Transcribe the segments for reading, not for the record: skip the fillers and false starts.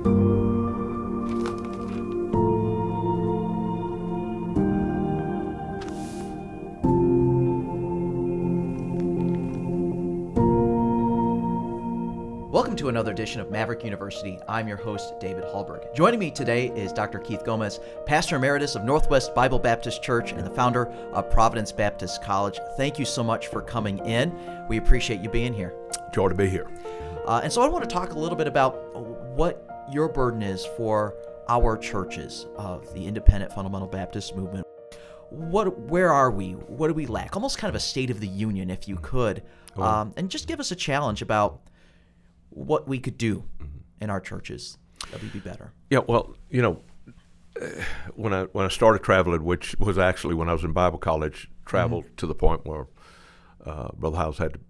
Welcome to another edition of Maverick University. I'm your host, David Hallberg. Joining me today is Dr. Keith Gomez, Pastor Emeritus of Northwest Bible Baptist Church and the founder of Providence Baptist College. Thank you so much for coming in. We appreciate you being here. Joy to be here. And so I want to talk a little bit about what your burden is for our churches of the independent fundamental Baptist movement. Where are we? What do we lack? Almost kind of a state of the union, if you could. And just give us a challenge about what we could do in our churches that would be better. Yeah, well, when I started traveling, which was actually when I was in Bible college, traveled to the point where Brother House had to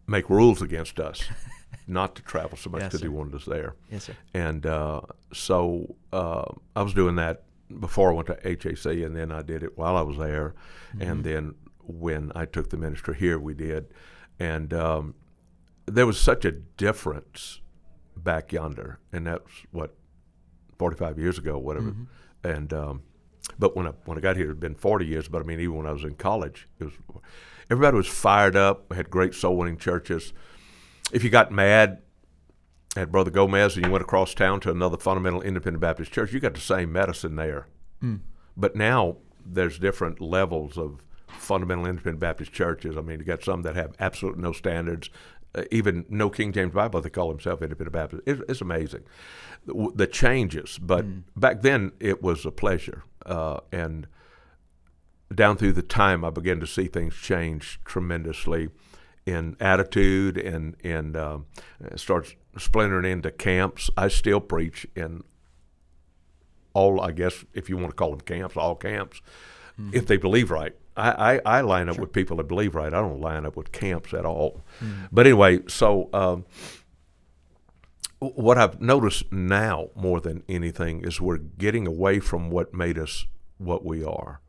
make rules against us not to travel so much because he wanted us there. Yes, sir. And so I was doing that before I went to HAC, and then I did it while I was there. And then when I took the ministry here, we did. And there was such a difference back yonder, and that's 45 years ago, whatever. And but when I got here, it had been 40 years. But I mean, even when I was in college, everybody was fired up. We had great soul winning churches. If you got mad at Brother Gomez and you went across town to another fundamental independent Baptist church, you got the same medicine there. But now there's different levels of fundamental independent Baptist churches. I mean, you got some that have absolutely no standards. Even no King James Bible, they call themselves independent Baptist. It's amazing, the changes. But back then, it was a pleasure. And down through the time, I began to see things change tremendously in attitude and start splintering into camps. I still preach in all, I guess, if you want to call them camps, all camps, if they believe right. I line up with people that believe right. I don't line up with camps at all. But anyway, so what I've noticed now more than anything is we're getting away from what made us what we are.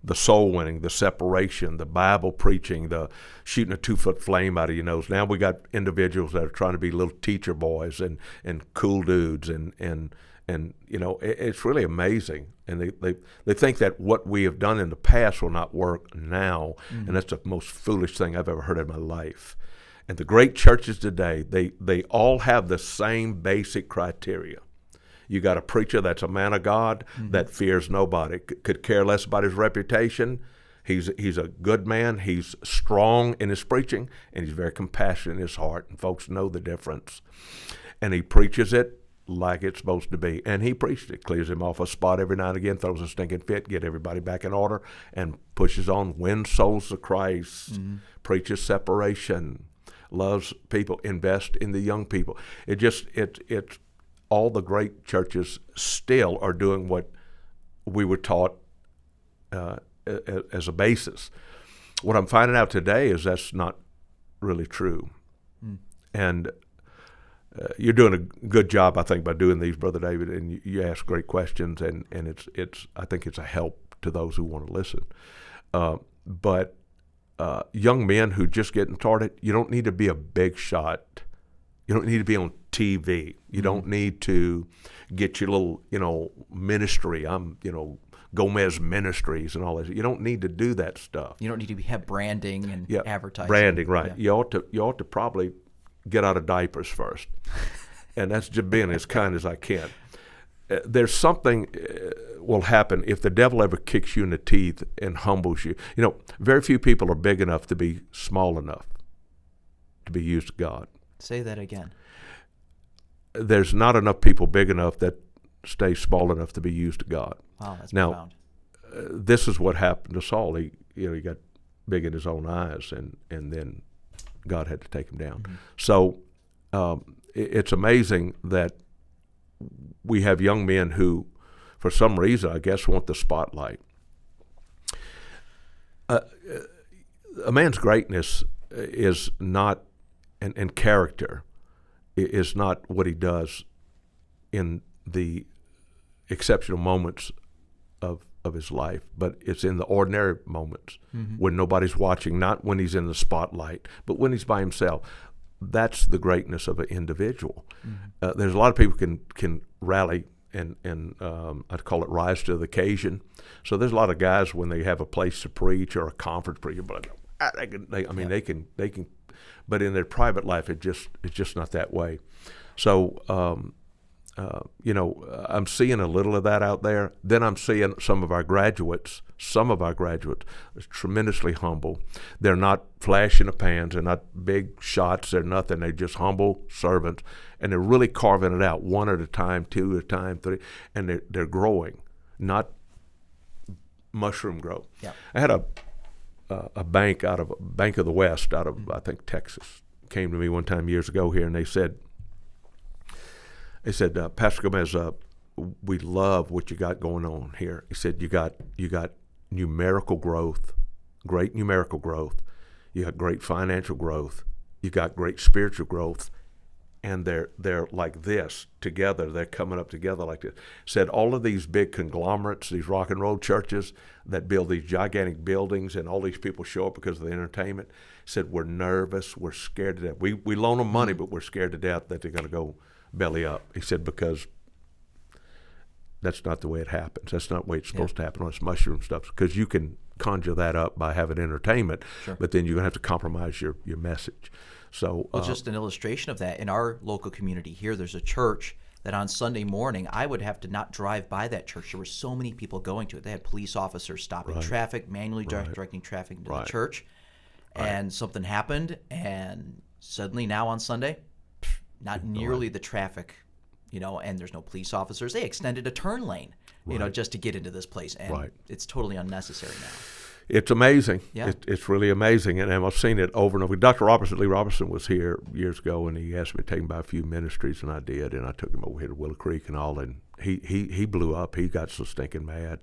The soul winning, the separation, the Bible preaching, the shooting a 2-foot flame out of your nose. Now we got individuals that are trying to be little teacher boys and cool dudes and it's really amazing. And they think that what we have done in the past will not work now, and that's the most foolish thing I've ever heard in my life. And the great churches today, they all have the same basic criteria. You got a preacher that's a man of God that fears nobody, could care less about his reputation. He's a good man. He's strong in his preaching, and he's very compassionate in his heart, and folks know the difference. And he preaches it like it's supposed to be. And he preached it, clears him off a spot every now and again, throws a stinking fit, get everybody back in order, and pushes on, wins souls to Christ, preaches separation, loves people, invest in the young people. It's all the great churches still are doing what we were taught as a basis. What I'm finding out today is that's not really true. And you're doing a good job, I think, by doing these, Brother David, and you ask great questions, and it's I think it's a help to those who want to listen. But young men who just getting started, you don't need to be a big shot. You don't need to be on TV. You don't need to get your little, ministry. Gomez Ministries and all this. You don't need to do that stuff. You don't need to have branding and advertising. Branding, right. Yeah. You ought to probably get out of diapers first. And that's just being as kind as I can. There's something will happen if the devil ever kicks you in the teeth and humbles you. Very few people are big enough to be small enough to be used to God. Say that again. There's not enough people big enough that stay small enough to be used to God. Wow, that's profound. This is what happened to Saul. He got big in his own eyes, and then God had to take him down. So it's amazing that we have young men who, for some reason, I guess, want the spotlight. A man's greatness is not, and character is not what he does in the exceptional moments of his life, but it's in the ordinary moments when nobody's watching, not when he's in the spotlight, but when he's by himself. that's the greatness of an individual. There's a lot of people can rally and I'd call it rise to the occasion. So there's a lot of guys when they have a place to preach or a conference preacher, but they can, but in their private life it's just not that way. So I'm seeing a little of that out there. Then I'm seeing some of our graduates are tremendously humble. They're not flash in the pans. They're not big shots. They're nothing. They're just humble servants, and they're really carving it out one at a time, two at a time, three, and they're growing, not mushroom growth. Yeah. I had a bank Bank of the West out of I think Texas came to me one time years ago here, and they said, Pastor Gomez, we love what you got going on here. He said, you got numerical growth, great numerical growth. You got great financial growth. You got great spiritual growth. And they're like this together. They're coming up together like this. Said all of these big conglomerates, these rock and roll churches that build these gigantic buildings, and all these people show up because of the entertainment. Said we're nervous, we're scared to death. We loan them money, but we're scared to death that they're going to go belly up. He said because that's not the way it happens. That's not the way it's supposed to happen on this mushroom stuff. Because you can conjure that up by having entertainment, but then you're going to have to compromise your message. So, just an illustration of that, in our local community here, there's a church that on Sunday morning, I would have to not drive by that church. There were so many people going to it. They had police officers stopping traffic, manually directing traffic to the church. And something happened, and suddenly now on Sunday, not nearly the traffic, and there's no police officers. They extended a turn lane, just to get into this place. And it's totally unnecessary now. It's amazing. Yeah. It's really amazing, and I've seen it over and over. Dr. Lee Robertson was here years ago, and he asked me to take him by a few ministries, and I did, and I took him over here to Willow Creek and all, and he blew up. He got so stinking mad.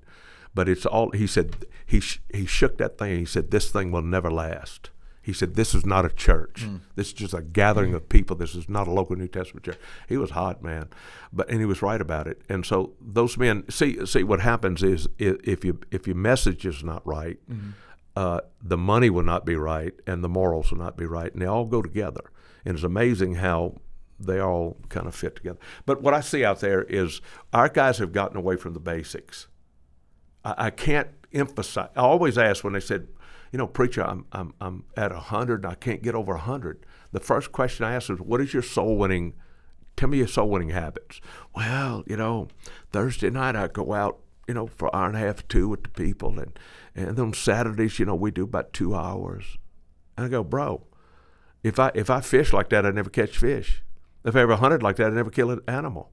But it's all, he said, he shook that thing, and he said, this thing will never last. He said, this is not a church. This is just a gathering of people. This is not a local New Testament church. He was hot, man. And he was right about it. And so those men, see what happens is if your message is not right, the money will not be right, and the morals will not be right. And they all go together. And it's amazing how they all kind of fit together. But what I see out there is our guys have gotten away from the basics. I can't emphasize. I always ask when they said, preacher, I'm at 100 and I can't get over 100. The first question I ask is, what is your soul winning? Tell me your soul winning habits. Well, Thursday night I go out, for an hour and a half, 2 with the people, and on Saturdays, we do about 2 hours. And I go, bro, if I fish like that, I never catch fish. If I ever hunted like that, I never kill an animal.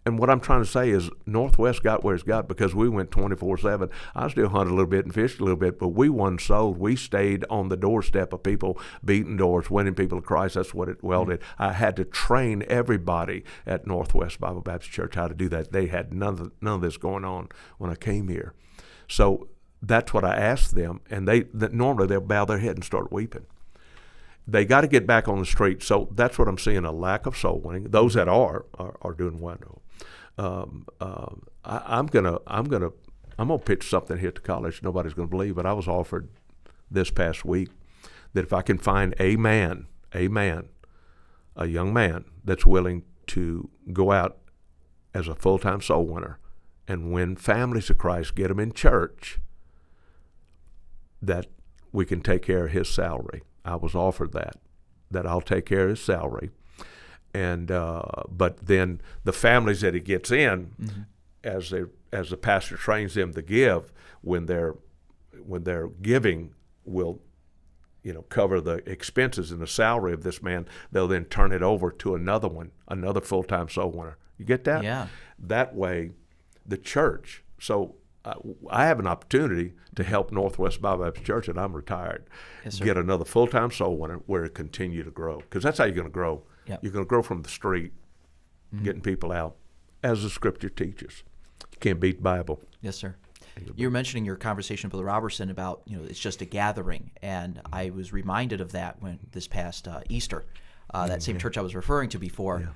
And what I'm trying to say is Northwest got where it's got because we went 24/7. I still hunted a little bit and fished a little bit, but we won sold. We stayed on the doorstep of people, beating doors, winning people to Christ. That's what it did. I had to train everybody at Northwest Bible Baptist Church how to do that. They had none of this going on when I came here. So that's what I asked them, and normally they'll bow their head and start weeping. They got to get back on the street. So that's what I'm seeing, a lack of soul winning. Those that are doing wonderful. I'm gonna pitch something here at the college. Nobody's gonna believe, but I was offered this past week that if I can find a young man that's willing to go out as a full-time soul winner and win families to Christ, get them in church, that we can take care of his salary. I was offered that I'll take care of his salary. And but then the families that he gets in, as the pastor trains them to give, when they're giving, will cover the expenses and the salary of this man. They'll then turn it over to another full-time soul winner. You get that? Yeah. That way, the church. So I have an opportunity to help Northwest Bible Baptist Church, and I'm retired. Yes, sir. Get another full-time soul winner where it continue to grow, because that's how you're going to grow. Yep. You're going to grow from the street, getting people out, as the Scripture teaches. You can't beat Bible. Yes, sir. You were mentioning your conversation with Brother Robertson about, it's just a gathering, and I was reminded of that when this past Easter. That same church I was referring to before,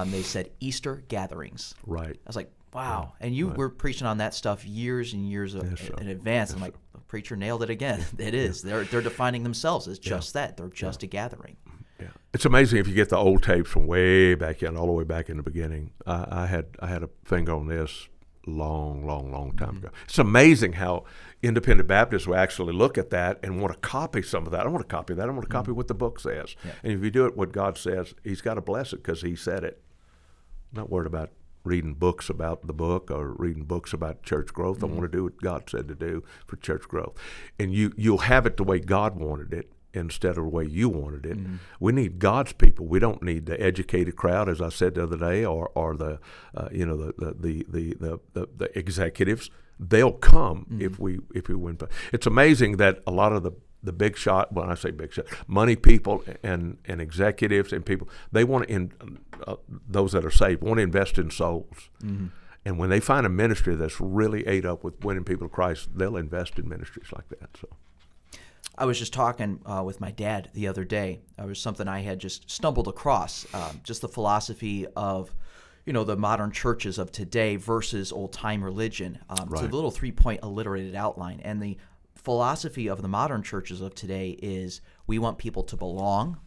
they said Easter gatherings. Right. I was like, wow. And you were preaching on that stuff years and years in advance. I'm like, the preacher nailed it again. It is. They're defining themselves as just that. They're just a gathering. Yeah, it's amazing if you get the old tapes from way back in, all the way back in the beginning. I had a finger on this long time ago. It's amazing how independent Baptists will actually look at that and want to copy some of that. I don't want to copy that. I want to copy what the book says. Yeah. And if you do it what God says, He's got to bless it because He said it. I'm not worried about reading books about the book or reading books about church growth. I want to do what God said to do for church growth. And you'll have it the way God wanted it instead of the way you wanted it. We need God's people. We don't need the educated crowd, as I said the other day, or the the executives. They'll come if we win. It's amazing that a lot of the big shot, when I say big shot, money people and executives and people, they want to, those that are saved, want to invest in souls. And when they find a ministry that's really ate up with winning people to Christ, they'll invest in ministries like that. So, I was just talking with my dad the other day. It was something I had just stumbled across, just the philosophy of, the modern churches of today versus old-time religion. It's a little 3-point alliterated outline. And the philosophy of the modern churches of today is we want people to belong,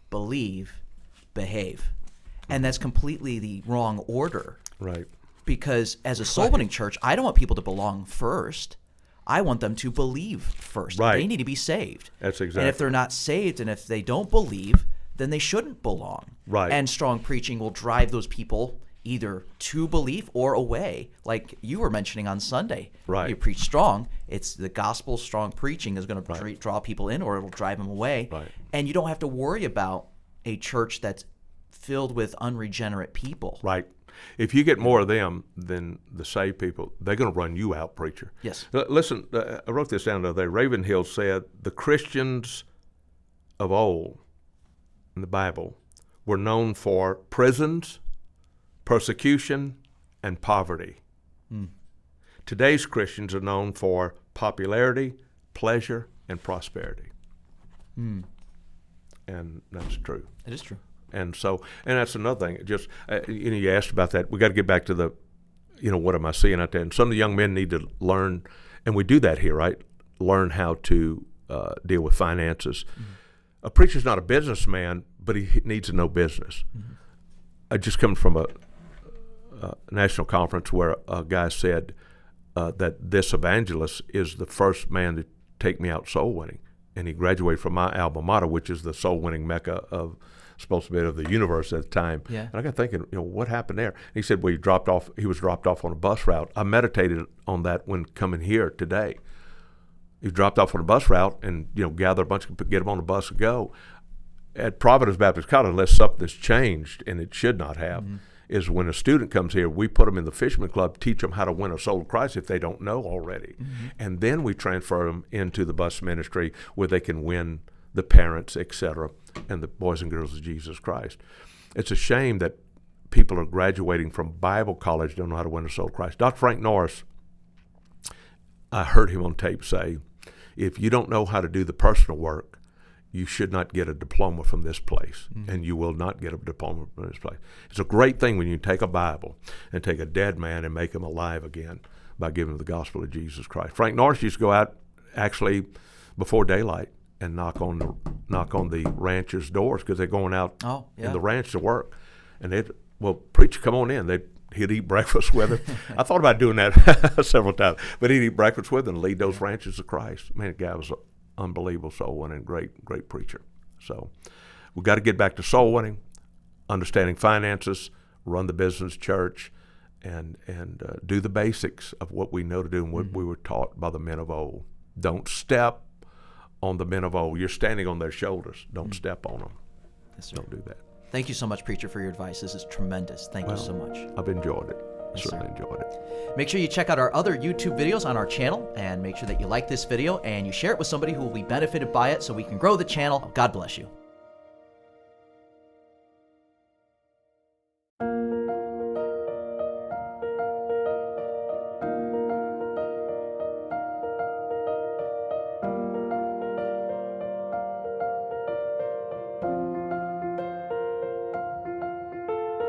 believe, behave. And that's completely the wrong order. Right. Because as a soul-winning church, I don't want people to belong first. I want them to believe first. Right. They need to be saved. That's exactly. And if they're not saved and if they don't believe, then they shouldn't belong. Right. And strong preaching will drive those people either to belief or away, like you were mentioning on Sunday. Right. You preach strong. It's the gospel strong preaching is going to draw people in or it will drive them away. Right. And you don't have to worry about a church that's filled with unregenerate people. Right. If you get more of them than the saved people, they're going to run you out, preacher. Yes. Listen, I wrote this down the other day. Ravenhill said the Christians of old in the Bible were known for prisons, persecution, and poverty. Today's Christians are known for popularity, pleasure, and prosperity. And that's true. It is true. And that's another thing. Just you asked about that. We got to get back to the, what am I seeing out there? And some of the young men need to learn, and we do that here, right? Learn how to deal with finances. A preacher's not a businessman, but he needs to know business. I just come from a national conference where a guy said that this evangelist is the first man to take me out soul winning, and he graduated from my alma mater, which is the soul winning mecca supposed to be of the universe at the time. Yeah. And I got thinking, what happened there? And he said, well, he was dropped off on a bus route. I meditated on that when coming here today. He dropped off on a bus route and, gather a bunch of people, get them on the bus and go. At Providence Baptist College, unless something's changed, and it should not have, is when a student comes here, we put them in the Fisherman Club, teach them how to win a soul to Christ if they don't know already. And then we transfer them into the bus ministry where they can win the parents, etc., and the boys and girls of Jesus Christ. It's a shame that people are graduating from Bible college don't know how to win a soul to Christ. Dr. Frank Norris, I heard him on tape say, if you don't know how to do the personal work, you should not get a diploma from this place, and you will not get a diploma from this place. It's a great thing when you take a Bible and take a dead man and make him alive again by giving him the gospel of Jesus Christ. Frank Norris used to go out actually before daylight and knock on the ranchers' doors because they're going out in the ranch to work. And they'd, preacher, come on in. He'd eat breakfast with them. I thought about doing that several times, but he'd eat breakfast with them and lead those ranchers to Christ. Man, the guy was an unbelievable soul winning, great preacher. So we've got to get back to soul winning, understanding finances, run the business church, and do the basics of what we know to do and what we were taught by the men of old. Don't step on the men of old. You're standing on their shoulders. Don't step on them. Yes, don't do that. Thank you so much, Preacher, for your advice. This is tremendous. Thank you so much. I've enjoyed it. Yes, Certainly enjoyed it. Make sure you check out our other YouTube videos on our channel, and make sure that you like this video and you share it with somebody who will be benefited by it so we can grow the channel. God bless you.